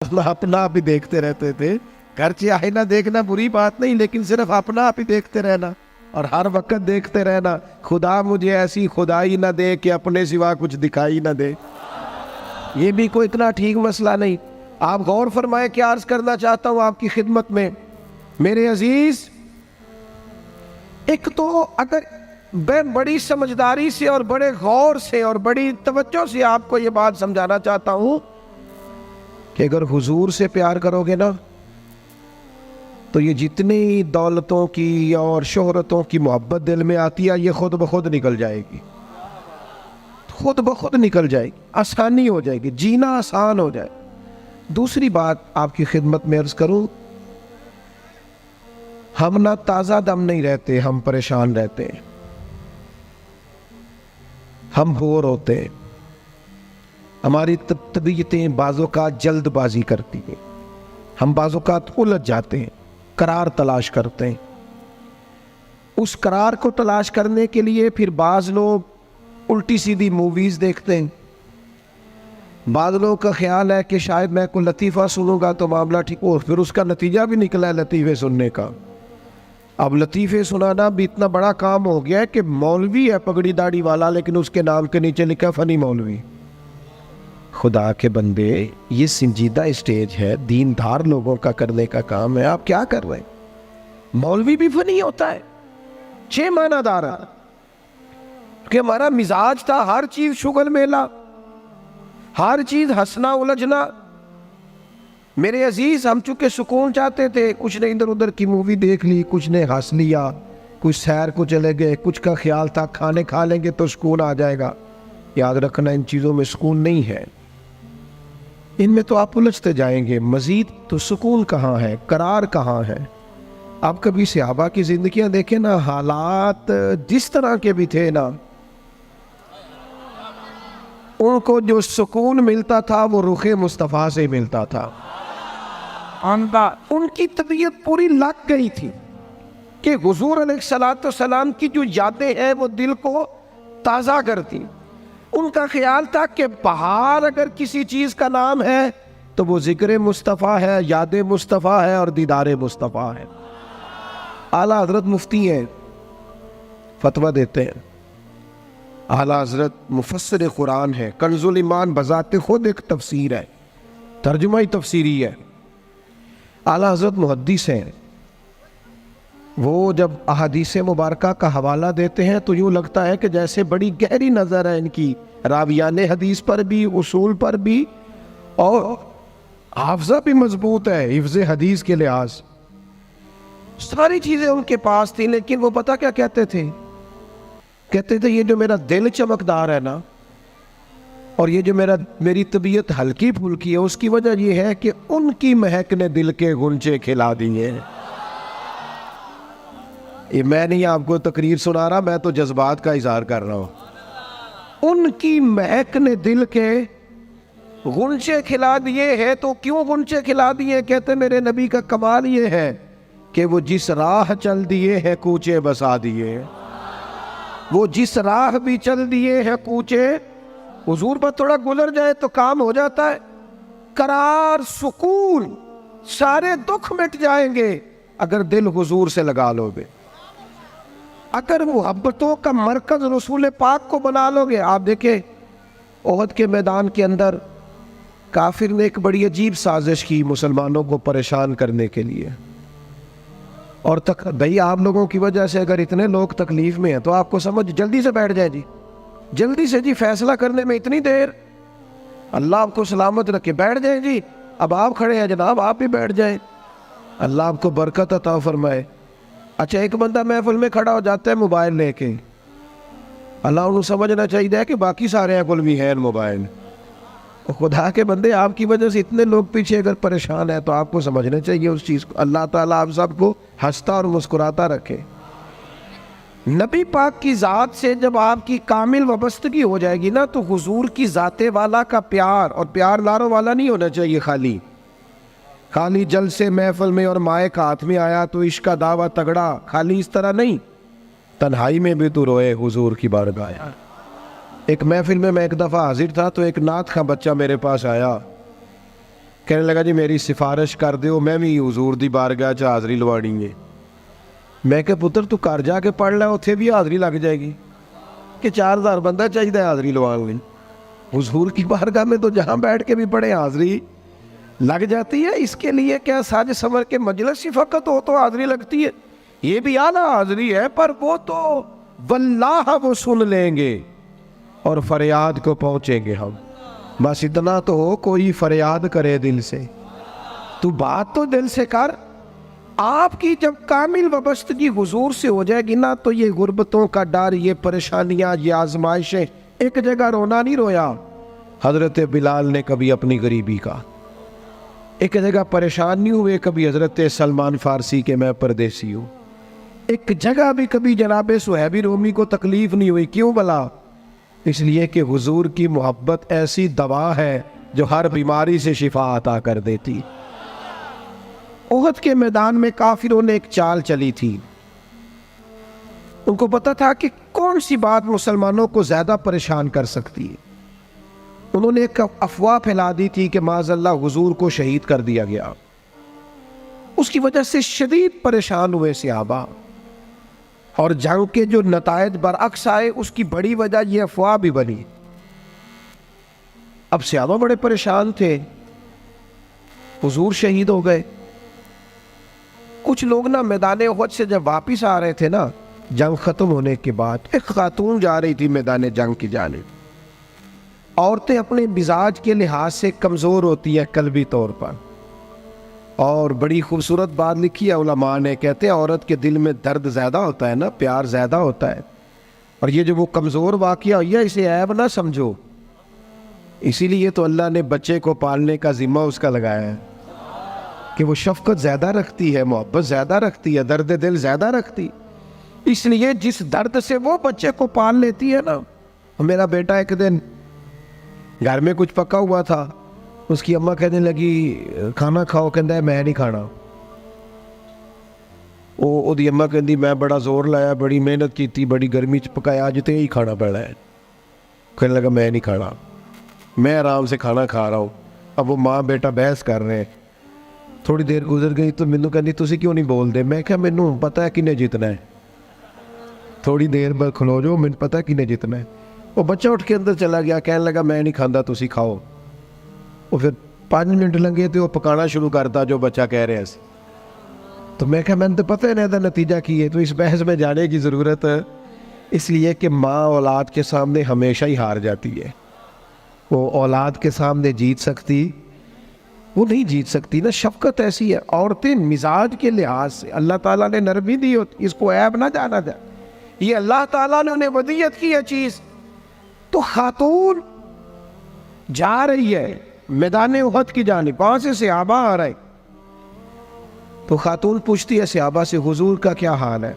अपना आप ही देखते रहते थे। घर से आईना देखना बुरी बात नहीं, लेकिन सिर्फ अपना आप ही देखते रहना और हर वक्त देखते रहना, खुदा मुझे ऐसी खुदाई ना दे कि अपने सिवा कुछ दिखाई ना दे। ये भी कोई इतना ठीक मसला नहीं। आप गौर फरमाए, क्या अर्ज करना चाहता हूँ आपकी खिदमत में मेरे अजीज। एक तो अगर मैं बड़ी समझदारी से और बड़े गौर से और बड़ी तवज्जो से आपको ये बात समझाना चाहता हूँ कि अगर हुजूर से प्यार करोगे ना, तो ये जितनी दौलतों की और शोहरतों की मोहब्बत दिल में आती है, ये खुद ब खुद निकल जाएगी, खुद ब खुद निकल जाएगी, आसानी हो जाएगी, जीना आसान हो जाए। दूसरी बात आपकी खिदमत में अर्ज करूं, हम ना ताज़ा दम नहीं रहते, हम परेशान रहते हैं, हम बोर होते हैं, हमारी तबीयतें बाज़ोकात जल्दबाजी करती हैं, हम बाज़ोकात उलझ जाते हैं, करार तलाश करते हैं। उस करार को तलाश करने के लिए फिर बाज़ लोग उल्टी सीधी मूवीज़ देखते हैं। बाज़ लोगों का ख्याल है कि शायद मैं कोई लतीफ़ा सुनूंगा तो मामला ठीक हो, फिर उसका नतीजा भी निकला है लतीफ़े सुनने का। अब लतीफ़े सुनाना भी इतना बड़ा काम हो गया है कि मौलवी है पगड़ी दाढ़ी वाला, लेकिन उसके नाम के नीचे लिखा फ़नी मौलवी। खुदा के बंदे, ये संजीदा स्टेज है, दीनदार लोगों का करने का काम है, आप क्या कर रहे हैं? मौलवी भी फनी होता है, 6 मानादार है कि हमारा मिजाज था हर चीज शुगल मेला, हर चीज हंसना उलझना। मेरे अजीज, हम चूंकि सुकून चाहते थे, कुछ ने इधर उधर की मूवी देख ली, कुछ ने हंस लिया, कुछ सैर को चले गए, कुछ का ख्याल था खाने खा लेंगे तो सुकून आ जाएगा। याद रखना, इन चीज़ों में सुकून नहीं है, इनमें तो आप उलझते जाएंगे। मजीद तो सुकून कहाँ है, करार कहाँ है? आप कभी सहाबा की जिंदगियां देखें ना, हालात जिस तरह के भी थे ना, उनको जो सुकून मिलता था वो रुखे मुस्तफ़ा से मिलता था। उनकी तबीयत पूरी लग गई थी कि हुजूर अलैहिस्सलाम की जो यादें हैं वो दिल को ताज़ा करती। उनका ख्याल था कि बाहर अगर किसी चीज़ का नाम है तो वो जिक्र मुस्तफ़ा है, याद मुस्तफ़ा है और दीदार मुस्तफ़ा है। आला हजरत मुफ्ती हैं, फतवा देते हैं। आला हजरत मुफस्सिर कुरान है, कंजुल ईमान बजाते खुद एक तफसीर है, तर्जुमा ही तफसीरी है। आला हजरत मुहद्दिस हैं, वो जब अहादीस मुबारका का हवाला देते हैं तो यूँ लगता है कि जैसे बड़ी गहरी नज़र है इनकी, रावियाने हदीस पर भी, उसूल पर भी, और हाफजा भी मजबूत है हिफ्ज़े हदीस के लिहाज। सारी चीज़ें उनके पास थी, लेकिन वो पता क्या कहते थे? कहते थे ये जो मेरा दिल चमकदार है ना, और ये जो मेरी तबीयत हल्की फुल्की है, उसकी वजह ये है कि उनकी महक ने दिल के गुंचे खिला दिए। ये मैं नहीं आपको तकरीर सुना रहा, मैं तो जज्बात का इजहार कर रहा हूं। उनकी महक ने दिल के गुंचे खिला दिए हैं। तो क्यों गुंचे खिला दिए? कहते मेरे नबी का कमाल ये है कि वो जिस राह चल दिए हैं कूचे बसा दिए। वो जिस राह भी चल दिए हैं कूचे, हुजूर पर थोड़ा गुजर जाए तो काम हो जाता है। करार, सुकून, सारे दुख मिट जाएंगे अगर दिल हुजूर से लगा लोगे। अगर मोहब्बतों का मरकज रसूल पाक को बना लोगे। आप देखें ओहद के मैदान के अंदर काफिर ने एक बड़ी अजीब साजिश की मुसलमानों को परेशान करने के लिए। और भाई आप लोगों की वजह से अगर इतने लोग तकलीफ में हैं तो आपको समझ जल्दी से बैठ जाए जी, जल्दी से जी, फैसला करने में इतनी देर, अल्लाह आपको सलामत रखे, बैठ जाए जी। अब आप खड़े हैं जनाब, आप भी बैठ जाए, अल्लाह आपको बरकत अता फरमाए। अच्छा, एक बंदा महफिल में खड़ा हो जाता है मोबाइल लेके, अल्लाह उन्हें समझना चाहिए कि बाकी सारे कुल भी है मोबाइल। और खुदा के बंदे, आपकी वजह से इतने लोग पीछे अगर परेशान है तो आपको समझना चाहिए उस चीज़ को। अल्लाह ताला आप सबको हंसता और मुस्कुराता रखे। नबी पाक की ज़ात से जब आपकी कामिल वाबस्तगी हो जाएगी ना, तो हुजूर की ज़ाते वाला का प्यार, और प्यार लारों वाला नहीं होना चाहिए, खाली जल से महफिल में और माए का हाथ में आया तो इश्क का दावा तगड़ा, खाली इस तरह नहीं। तन्हाई में भी तू रोए हुजूर की बारगाह। एक महफिल में मैं एक दफ़ा हाजिर था तो एक नात का बच्चा मेरे पास आया कहने लगा जी मेरी सिफारिश कर दो, मैं भी हजूर दी बारगाह च हाज़री लवानी है। मैं क्या पुत्र तू घर जाके पढ़ लै, उत्थे भी हाज़री लग जाएगी कि 4000 बंदा चाहिए हाज़री लवाने लई। हुजूर की बारगाह में तो जहाँ बैठ के भी पढ़े हाज़री लग जाती है। इसके लिए क्या साज संवर के मजलिस ही फ़कत हो तो हाज़री लगती है? ये भी आला हाज़री है, पर वो तो वल्लाह वो सुन लेंगे और फरियाद को पहुँचेंगे हम। बस इतना तो हो, कोई फरियाद करे दिल से, तू बात तो दिल से कर। आपकी जब कामिल वाबस्तगी हुजूर से हो जाएगी ना, तो ये गुर्बतों का डर, ये परेशानियाँ, ये आजमाइशें, एक जगह रोना नहीं रोया हज़रत बिलाल ने कभी अपनी गरीबी का, एक जगह परेशान नहीं हुए कभी हज़रत सलमान फ़ारसी के मैं परदेसी हूँ, एक जगह भी कभी जनाब सुहैबी रूमी को तकलीफ़ नहीं हुई। क्यों भला? इसलिए कि हुजूर की मोहब्बत ऐसी दवा है जो हर बीमारी से शिफा अता कर देती। ओहद के मैदान में काफिरों ने एक चाल चली थी। उनको पता था कि कौन सी बात मुसलमानों को ज्यादा परेशान कर सकती है। उन्होंने एक अफवाह फैला दी थी कि माज़अल्लाह हुजूर को शहीद कर दिया गया। उसकी वजह से शदीद परेशान हुए सहाबा, और जंग के जो नतायज बरअक्स आए उसकी बड़ी वजह यह अफवाह भी बनी। अब सहाबा बड़े परेशान थे, हुजूर शहीद हो गए। कुछ लोग ना मैदान उहद से जब वापिस आ रहे थे ना, जंग खत्म होने के बाद, एक खातून जा रही थी मैदान जंग की जानिब। औरतें अपने मिजाज के लिहाज से कमज़ोर होती हैं कल्बी तौर पर, और बड़ी खूबसूरत बात लिखी है उलमा ने, कहते हैं औरत के दिल में दर्द ज़्यादा होता है ना, प्यार ज़्यादा होता है, और ये जो वो कमज़ोर वाक़या हुई है इसे ऐब ना समझो। इसीलिए तो अल्लाह ने बच्चे को पालने का ज़िम्मा उसका लगाया है कि वो शफ़क़त ज़्यादा रखती है, मोहब्बत ज़्यादा रखती है, दर्द दिल ज़्यादा रखती। इसलिए जिस दर्द से वो बच्चे को पाल लेती है ना। मेरा बेटा एक दिन घर में कुछ पका हुआ था, उसकी अम्मा कहने लगी खाना खाओ, कहता है मैं नहीं खाना। ओदी अम्मा कहती मैं बड़ा जोर लाया, बड़ी मेहनत की, बड़ी गर्मी च पकाया, अज तो यही खाना पड़ा है। कहने लगा मैं नहीं खाना, मैं आराम से खाना खा रहा हूँ। अब वो माँ बेटा बहस कर रहे हैं। थोड़ी देर गुजर गई तो मैनू कहती तुसी क्यों नहीं बोलते? मैं क्या मैनू पता है किन्ने जितना है, थोड़ी देर बाद खलो जाओ, मैनू पता है किन्ने जितना है। वो बच्चा उठ के अंदर चला गया, कहने लगा मैं नहीं खाता, तुसी खाओ। वो फिर 5 मिनट लगे तो वो पकाना शुरू करता जो बच्चा कह रहे थे। तो मैं क्या मैंने तो पता है ना नतीजा की है, तो इस बहस में जाने की ज़रूरत है। इसलिए कि माँ औलाद के सामने हमेशा ही हार जाती है। वो औलाद के सामने जीत सकती, वो नहीं जीत सकती ना। शफकत ऐसी है। औरतें मिजाज के लिहाज से अल्लाह ताला ने नरमी दी होती, इसको ऐब ना जाना जाए, ये अल्लाह ताला ने उन्हें वदियत की है चीज़। तो खातून जा रही है मैदान उहद की जानिब, वहां से सहाबा आ रहे। तो खातून पूछती है सहाबा से हुजूर का क्या हाल है?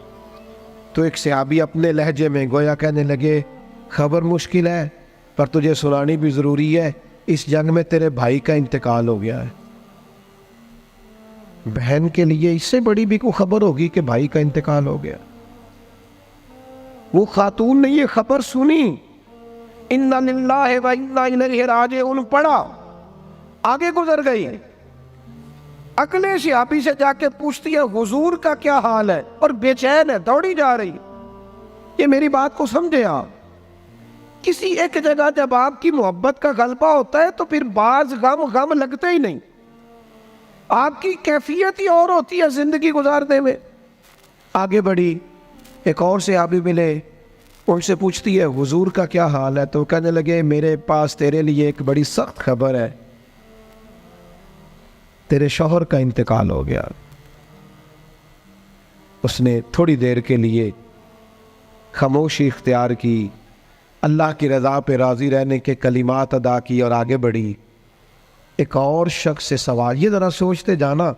तो एक सहाबी अपने लहजे में गोया कहने लगे खबर मुश्किल है, पर तुझे सुनानी भी ज़रूरी है। इस जंग में तेरे भाई का इंतकाल हो गया है। बहन के लिए इससे बड़ी भी कोई खबर होगी कि भाई का इंतकाल हो गया? वो खातून ने ये खबर सुनी, इन्ना लिल्लाहि व इन्ना इलैहि राजिऊन पढ़ा, आगे गुजर गई। अगले सहाबी से जाके पूछती है हुजूर का क्या हाल है, और बेचैन है, दौड़ी जा रही। ये मेरी बात को समझे आप। किसी एक जगह जब आपकी मोहब्बत का गलबा होता है तो फिर बाज गम लगते ही नहीं। आपकी कैफियत ही और होती है जिंदगी गुजारने में। आगे बढ़ी, एक और से आबी मिले, उनसे पूछती है हुजूर का क्या हाल है? तो कहने लगे मेरे पास तेरे लिए एक बड़ी सख्त खबर है, तेरे शौहर का इंतकाल हो गया। उसने थोड़ी देर के लिए खामोशी इख्तियार की, अल्लाह की रज़ा पे राज़ी रहने के कलिमात अदा की और आगे बढ़ी। एक और शख्स से सवाल, ये ज़रा सोचते जाना,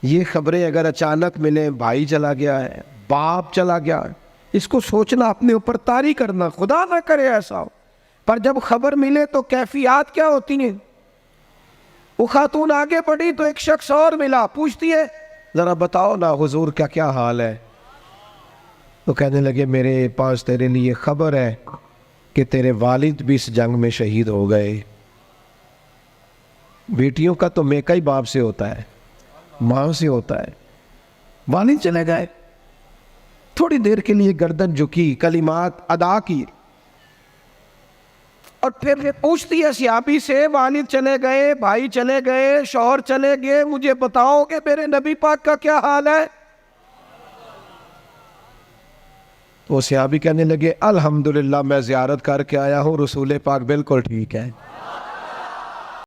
ये खबरें अगर अचानक मिले, भाई चला गया है, बाप चला गया है, इसको सोचना, अपने ऊपर तारी करना, खुदा ना करे ऐसा हो। पर जब खबर मिले तो कैफियत क्या होती है। वो खातून आगे बढ़ी तो एक शख्स और मिला, पूछती है ज़रा बताओ ना हुजूर का क्या हाल है? तो कहने लगे मेरे पास तेरे लिए खबर है कि तेरे वालिद भी इस जंग में शहीद हो गए। बेटियों का तो मेका ही बाप से होता है, माँ से होता है। वालिद चले गए, थोड़ी देर के लिए गर्दन झुकी, कलिमात अदा की, और फिर पूछती है सियाबी से, वालिद चले गए, भाई चले गए, शौहर चले गए, मुझे बताओ कि मेरे नबी पाक का क्या हाल है। तो सियाबी कहने लगे, अल्हम्दुलिल्लाह मैं ज़ियारत करके आया हूँ, रसूल पाक बिल्कुल ठीक है।